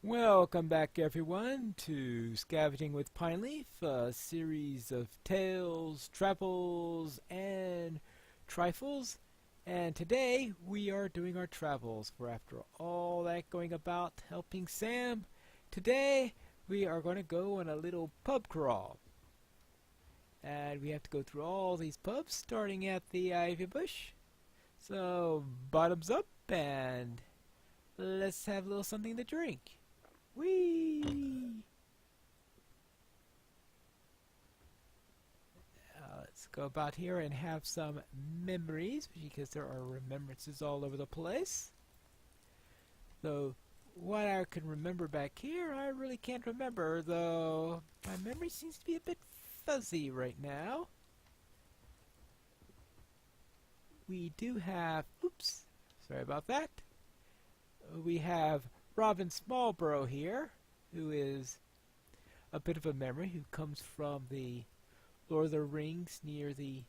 Welcome back everyone to Scavenging with Pineleaf, a series of tales, travels, and trifles. And today we are doing our travels, for after all that going about helping Sam, today we are going to go on a little pub crawl. And we have to go through all these pubs, starting at the Ivy Bush. So, bottoms up, and let's have a little something to drink. Whee! Let's go about here and have some memories, because there are remembrances all over the place. Though, what I can remember back here, I really can't remember, though my memory seems to be a bit fuzzy right now. We do have, oops, sorry about that. We have Robin Smallborough here, who is a bit of a memory, who comes from the Lord of the Rings near the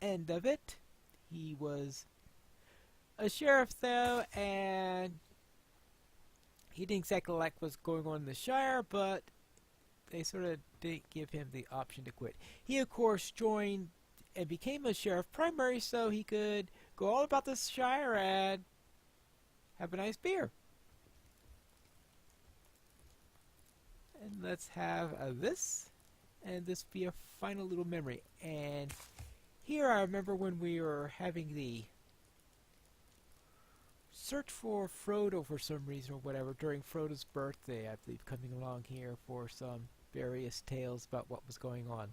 end of it. He was a sheriff though, and he didn't exactly like what's going on in the Shire, but they sort of didn't give him the option to quit. He of course joined and became a sheriff primary so he could go all about the Shire and have a nice beer. And let's have this, and this be a final little memory. And here I remember when we were having the search for Frodo for some reason or whatever during Frodo's birthday, I believe, coming along here for some various tales about what was going on.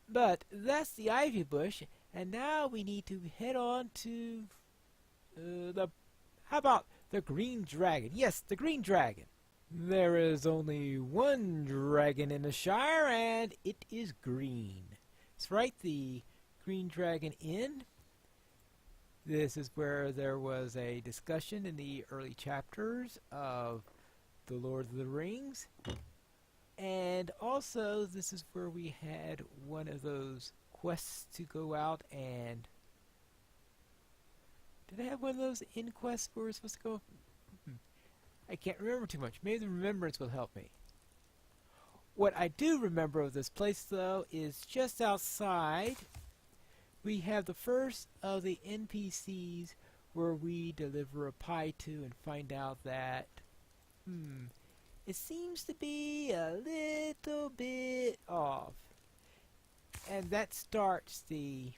But that's the Ivy Bush, and now we need to head on to how about the Green Dragon? Yes, the Green Dragon. There is only one dragon in the Shire, and it is green. That's right, the Green Dragon Inn. This is where there was a discussion in the early chapters of The Lord of the Rings. And also, this is where we had one of those quests to go out and... Did I have one of those inn quests where we're supposed to go? I can't remember too much. Maybe the remembrance will help me. What I do remember of this place, though, is just outside we have the first of the NPCs where we deliver a pie to and find out that, it seems to be a little bit off. And that starts the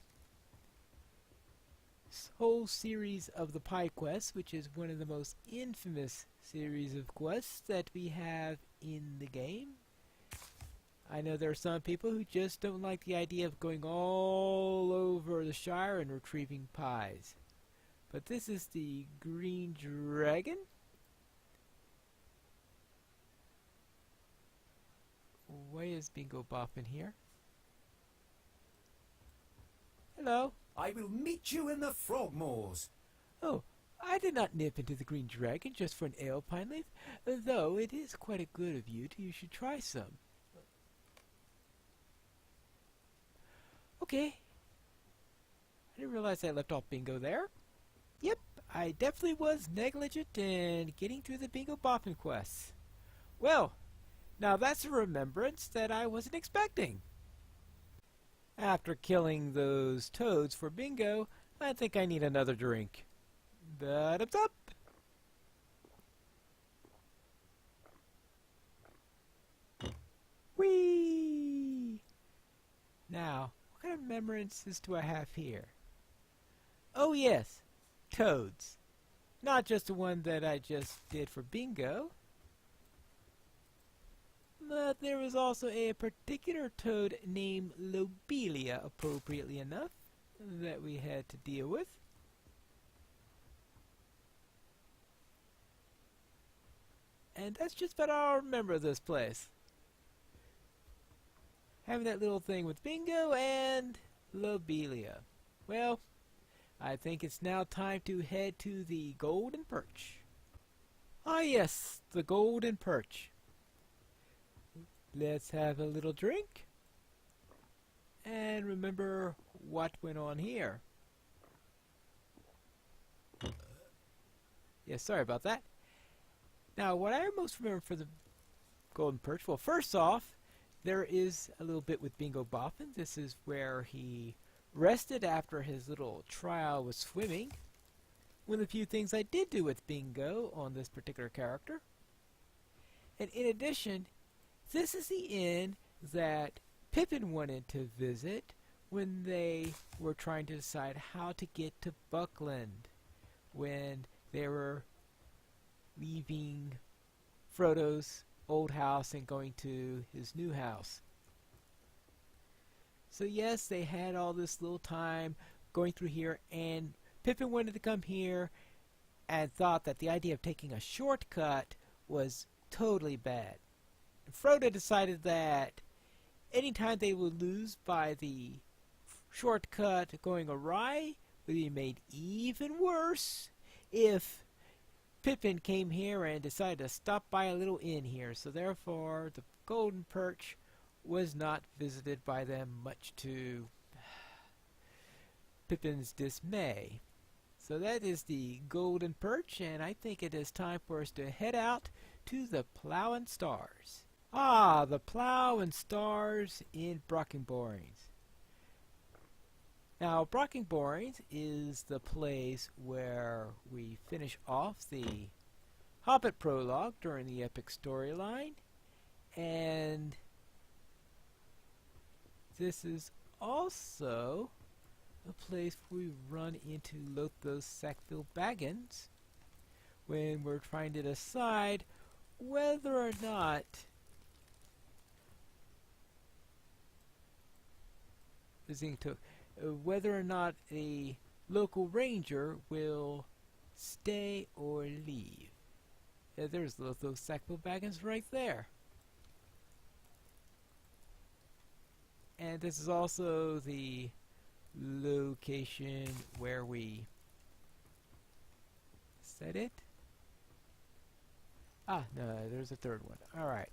whole series of the Pie Quest, which is one of the most infamous series of quests that we have in the game. I know there are some people who just don't like the idea of going all over the Shire and retrieving pies. But this is the Green Dragon. Why is Bingo Bop in here? Hello. I will meet you in the Frogmoors. Oh, I did not nip into the Green Dragon just for an ale, Pineleaf, though it is quite a good of you to you should try some. Okay. I didn't realize I left off Bingo there. Yep, I definitely was negligent in getting through the Bingo Boppin' quests. Well, now that's a remembrance that I wasn't expecting. After killing those toads for Bingo, I think I need another drink. Bottoms up! Whee! Now, what kind of remembrances do I have here? Oh yes, toads. Not just the one that I just did for Bingo. But there was also a particular toad named Lobelia, appropriately enough, that we had to deal with. And that's just about all I remember of this place. Having that little thing with Bingo and Lobelia. Well, I think it's now time to head to the Golden Perch. Ah yes, the Golden Perch. Let's have a little drink and remember what went on here. Yes, sorry about that. Now, what I most remember for the Golden Perch, well, first off, there is a little bit with Bingo Boffin. This is where he rested after his little trial with swimming. One of the few things I did do with Bingo on this particular character. And in addition, this is the inn that Pippin wanted to visit when they were trying to decide how to get to Buckland, when they were leaving Frodo's old house and going to his new house. So yes, they had all this little time going through here, and Pippin wanted to come here and thought that the idea of taking a shortcut was totally bad. And Frodo decided that anytime they would lose by the shortcut going awry would be made even worse if Pippin came here and decided to stop by a little inn here. So therefore, the Golden Perch was not visited by them, much to Pippin's dismay. So that is the Golden Perch, and I think it is time for us to head out to the Plough and Stars. Ah, the Plough and Stars in Brockenborings. Now, Brockenborings is the place where we finish off the Hobbit prologue during the epic storyline, and this is also a place where we run into Lothos Sackville Baggins when we're trying to decide whether or not whether or not a local ranger will stay or leave. There's Lothos Sackville Baggins right there. And this is also the location where we set it. Ah, no, there's a third one. Alright.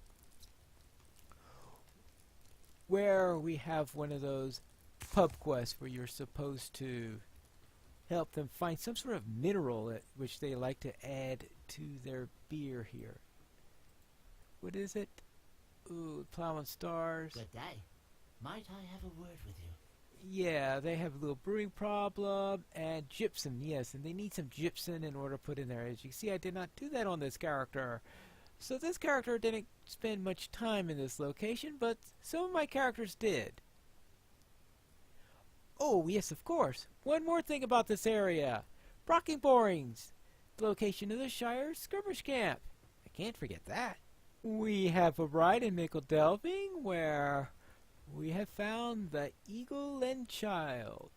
Where we have one of those pub quests where you're supposed to help them find some sort of mineral which they like to add to their beer here. What is it? Ooh, Plough and Stars. Good day. Might I have a word with you? Yeah, they have a little brewing problem, and gypsum, yes, and they need some gypsum in order to put in there. As you can see, I did not do that on this character. So this character didn't spend much time in this location, but some of my characters did. Oh, yes, of course. One more thing about this area. Brockenborings, the location of the Shire's skirmish camp. I can't forget that. We have arrived in Mickle Delving, where we have found the Eagle and Child.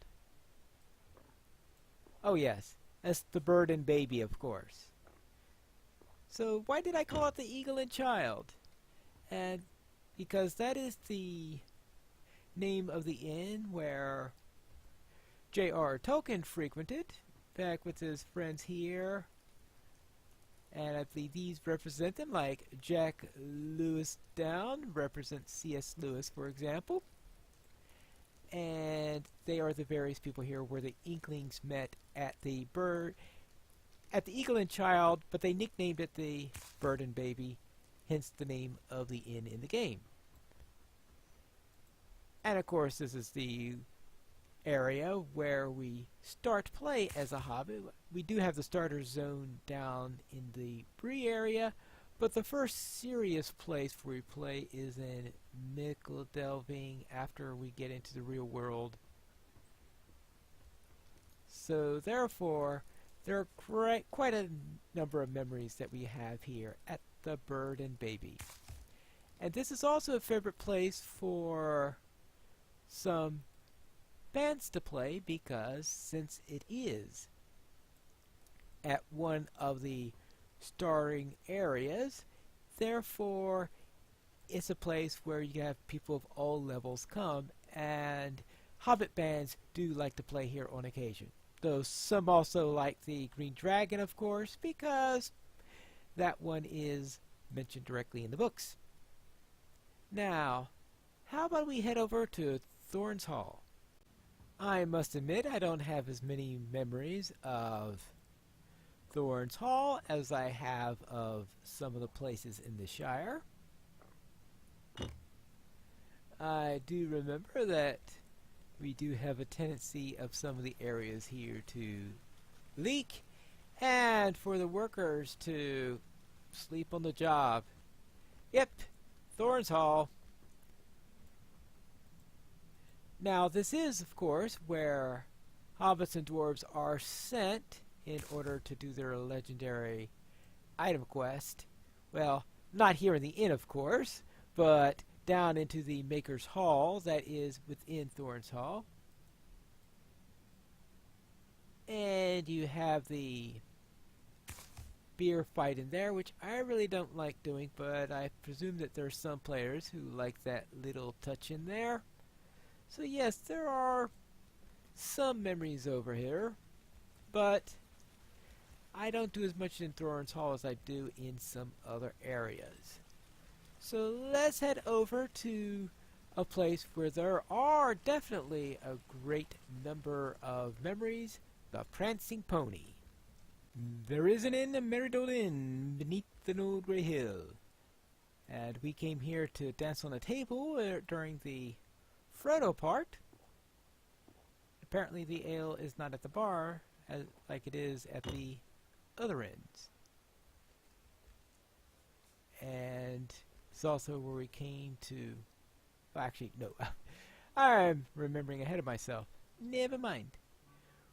Oh yes, that's the bird and baby, of course. So why did I call it the Eagle and Child? And because that is the name of the inn where J.R. Tolkien frequented, back with his friends here. And I believe these represent them, like Jack Lewis Down represents C.S. Lewis, for example. And they are the various people here where the Inklings met at the Eagle and Child, but they nicknamed it the Bird and Baby, hence the name of the inn in the game. And of course, this is the area where we start play as a hobbit. We do have the starter zone down in the Bree area, but the first serious place where we play is in Mickle Delving after we get into the real world. So therefore, there are quite a number of memories that we have here at the Bird and Baby. And this is also a favorite place for some bands to play, because since it is at one of the starring areas, therefore it's a place where you have people of all levels come, and Hobbit bands do like to play here on occasion. Though some also like the Green Dragon, of course, because that one is mentioned directly in the books. Now, how about we head over to Thorns Hall? I must admit I don't have as many memories of Thorns Hall as I have of some of the places in the Shire. I do remember that we do have a tendency of some of the areas here to leak and for the workers to sleep on the job. Yep, Thorns Hall. Now this is, of course, where hobbits and dwarves are sent in order to do their legendary item quest. Well, not here in the inn, of course, but down into the Maker's Hall that is within Thorns Hall. And you have the beer fight in there, which I really don't like doing, but I presume that there are some players who like that little touch in there. So yes, there are some memories over here, but I don't do as much in Thorns Hall as I do in some other areas. So let's head over to a place where there are definitely a great number of memories, the Prancing Pony. There is an inn, a merry old inn, beneath an old grey hill. And we came here to dance on a table during the Frodo part. Apparently the ale is not at the bar, like it is at the other ends. And it's also where we came to... Well, actually, no. I'm remembering ahead of myself. Never mind.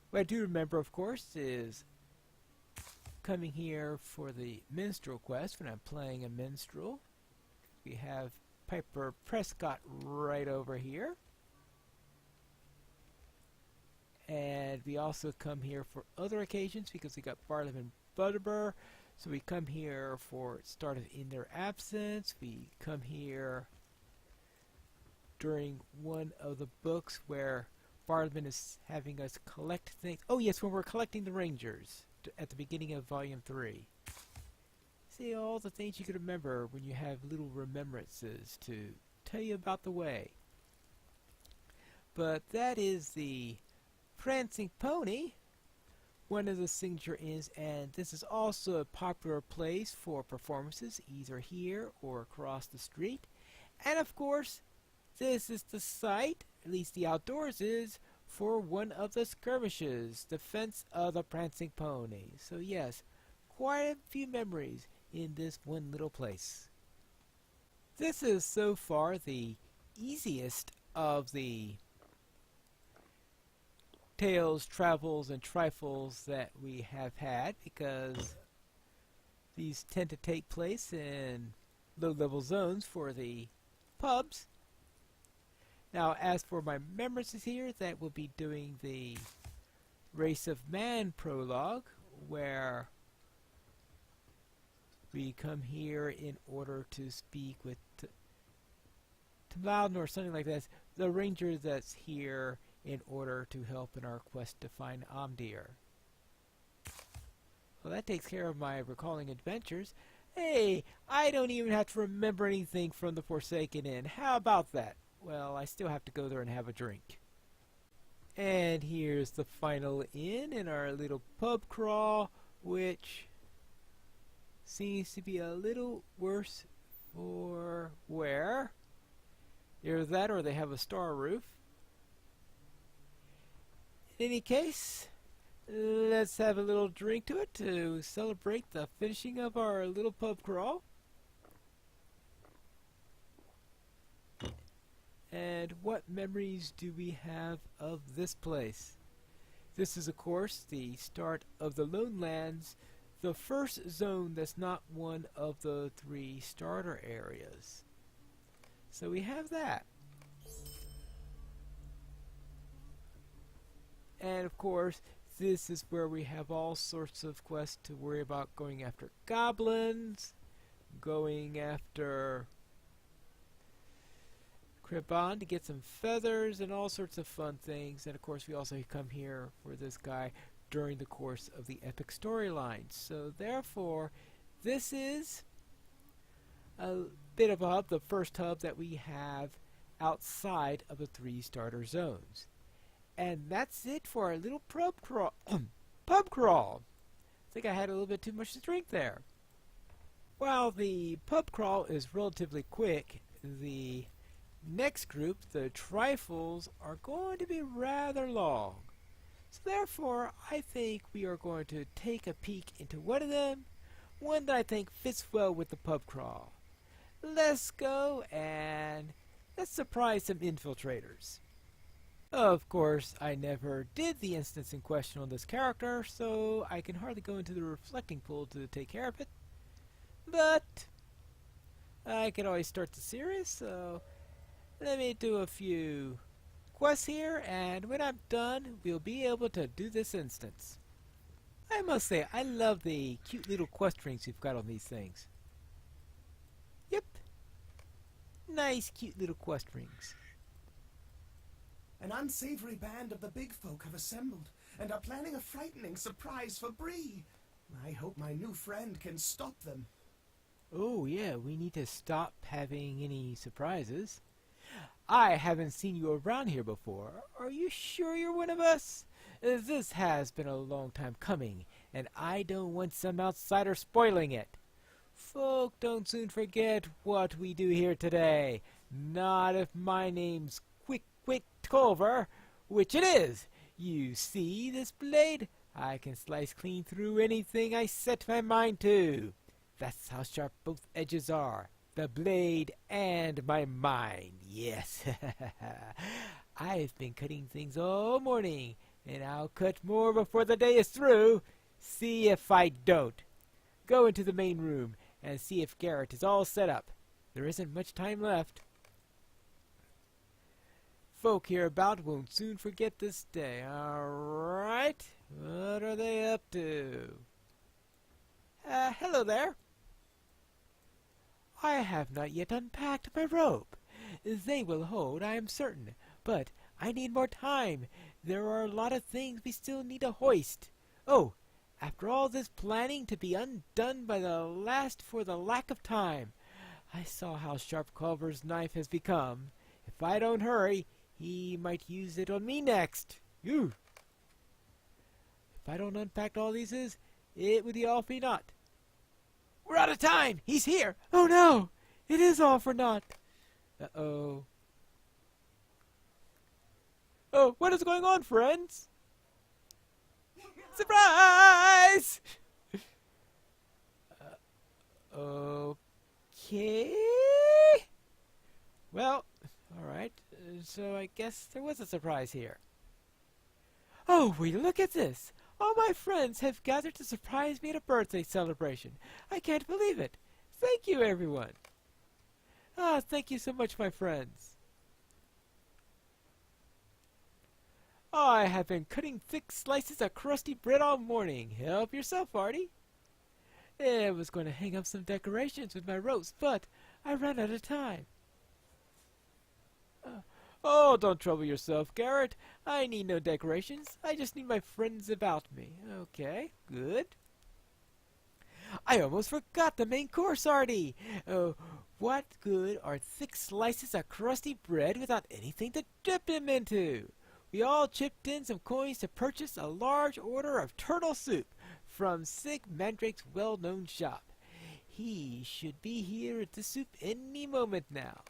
What I do remember, of course, is coming here for the minstrel quest when I'm playing a minstrel. We have Piper Prescott right over here. And we also come here for other occasions because we got Barley and Butterbur. So we come here for start of In Their Absence. We come here during one of the books where Bartleman is having us collect things. Oh yes, when we're collecting the Rangers at the beginning of Volume 3. See all the things you can remember when you have little remembrances to tell you about the way. But that is the Prancing Pony, one of the signature inns, and this is also a popular place for performances, either here or across the street. And of course, this is the site, at least the outdoors is, for one of the skirmishes, Defense of the Prancing Pony. So yes, quite a few memories in this one little place. This is so far the easiest of the tales, travels, and trifles that we have had, because these tend to take place in low-level zones for the pubs. Now, as for my remembrances here, that will be doing the Race of Man prologue, where we come here in order to speak with Tmalden or something like that, the ranger that's here in order to help in our quest to find Amdir. Well, that takes care of my recalling adventures. Hey, I don't even have to remember anything from the Forsaken Inn. How about that? Well, I still have to go there and have a drink. And here's the final inn in our little pub crawl, which seems to be a little worse for wear. Either that or they have a star roof. In any case, let's have a little drink to it to celebrate the finishing of our little pub crawl. And what memories do we have of this place? This is, of course, the start of the Lone Lands, the first zone that's not one of the 3 starter areas. So we have that. And of course, this is where we have all sorts of quests to worry about, going after goblins, going after Kribon to get some feathers and all sorts of fun things. And of course, we also come here for this guy during the course of the epic storyline. So therefore, this is a bit of a hub, the first hub that we have outside of the 3 starter zones. And that's it for our little pub crawl. think I had a little bit too much to drink there. While the pub crawl is relatively quick, the next group, the trifles, are going to be rather long. So therefore, I think we are going to take a peek into one of them, one that I think fits well with the pub crawl. Let's go and let's surprise some infiltrators. Of course, I never did the instance in question on this character, so I can hardly go into the reflecting pool to take care of it. But I can always start the series, so let me do a few quests here, and when I'm done, we'll be able to do this instance. I must say, I love the cute little quest rings we've got on these things. Yep. Nice, cute little quest rings. An unsavory band of the big folk have assembled and are planning a frightening surprise for Bree. I hope my new friend can stop them. Oh yeah, we need to stop having any surprises. I haven't seen you around here before. Are you sure you're one of us? This has been a long time coming, and I don't want some outsider spoiling it. Folk don't soon forget what we do here today. Not if my name's Quick Culver, which it is. You see this blade? I can slice clean through anything I set my mind to. That's how sharp both edges are. The blade and my mind, yes. I've been cutting things all morning, and I'll cut more before the day is through. See if I don't. Go into the main room and see if Garrett is all set up. There isn't much time left. Folk hereabout won't soon forget this day. All right. What are they up to? Hello there. I have not yet unpacked my rope. They will hold, I am certain, but I need more time. There are a lot of things we still need to hoist. Oh, after all this planning to be undone by the last for the lack of time. I saw how sharp Culver's knife has become. If I don't hurry, he might use it on me next. If I don't unpack all these, it would be all for naught. We're out of time! He's here! Oh no! It is all for naught! Uh-oh. Oh, what is going on, friends? Surprise! Okay. Well, alright. So I guess there was a surprise here. Oh, will you look at this? All my friends have gathered to surprise me at a birthday celebration. I can't believe it. Thank you, everyone. Thank you so much, my friends. I have been cutting thick slices of crusty bread all morning. Help yourself, Artie. I was going to hang up some decorations with my ropes, but I ran out of time. Oh, don't trouble yourself, Garrett. I need no decorations. I just need my friends about me. Okay, good. I almost forgot the main course, Artie. What good are thick slices of crusty bread without anything to dip them into? We all chipped in some coins to purchase a large order of turtle soup from Sig Mandrake's well-known shop. He should be here at the soup any moment now.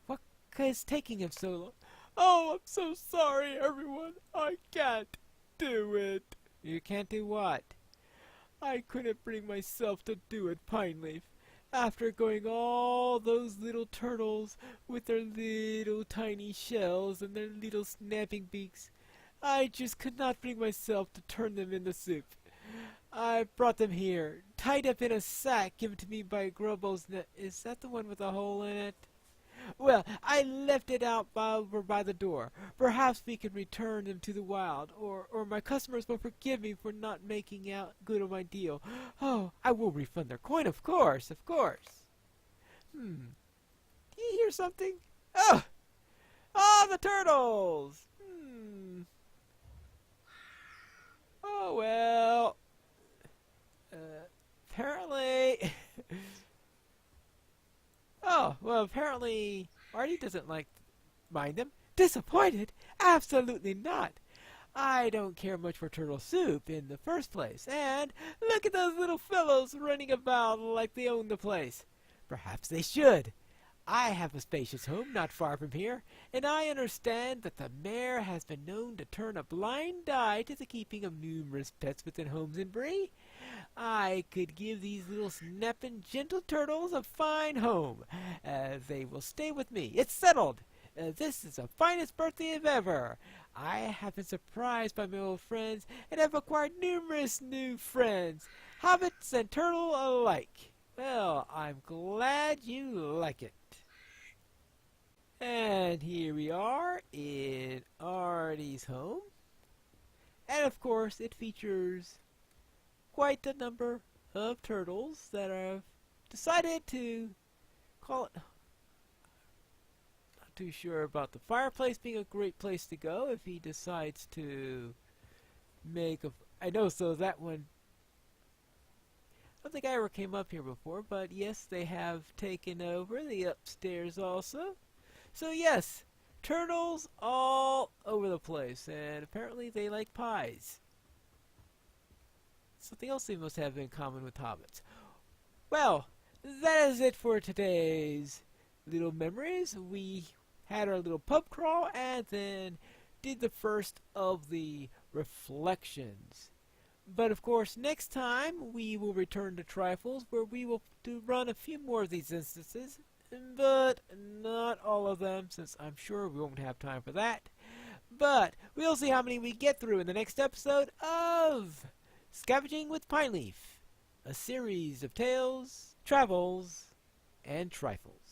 What is taking him so long? Oh, I'm so sorry, everyone. I can't do it. You can't do what? I couldn't bring myself to do it, Pineleaf. After going all those little turtles with their little tiny shells and their little snapping beaks, I just could not bring myself to turn them into soup. I brought them here, tied up in a sack given to me by Grubbo's net. Is that the one with a hole in it? Well, I left it out over by the door. Perhaps we can return them to the wild, or my customers will forgive me for not making out good on my deal. Oh, I will refund their coin, of course, of course. Do you hear something? Oh! Ah, the turtles! Oh, well. Apparently... Oh, well, apparently Artie doesn't mind them. Disappointed? Absolutely not. I don't care much for turtle soup in the first place, and look at those little fellows running about like they own the place. Perhaps they should. I have a spacious home not far from here, and I understand that the mayor has been known to turn a blind eye to the keeping of numerous pets within homes in Bree. I could give these little snapping gentle turtles a fine home. They will stay with me. It's settled. This is the finest birthday of ever. I have been surprised by my old friends and have acquired numerous new friends, hobbits and turtle alike. Well, I'm glad you like it. And here we are in Artie's home. And of course, it features quite a number of turtles that have decided to call it. Not too sure about the fireplace being a great place to go if he decides to make a. I know, so that one. I don't think I ever came up here before, but yes, they have taken over the upstairs also. So yes, turtles all over the place, and apparently they like pies. Something else they must have in common with hobbits. Well, that is it for today's little memories. We had our little pub crawl and then did the first of the reflections. But of course, next time we will return to Trifles, where we will run a few more of these instances, but not all of them, since I'm sure we won't have time for that. But we'll see how many we get through in the next episode of Scavenging with Pineleaf, a series of tales, travels, and trifles.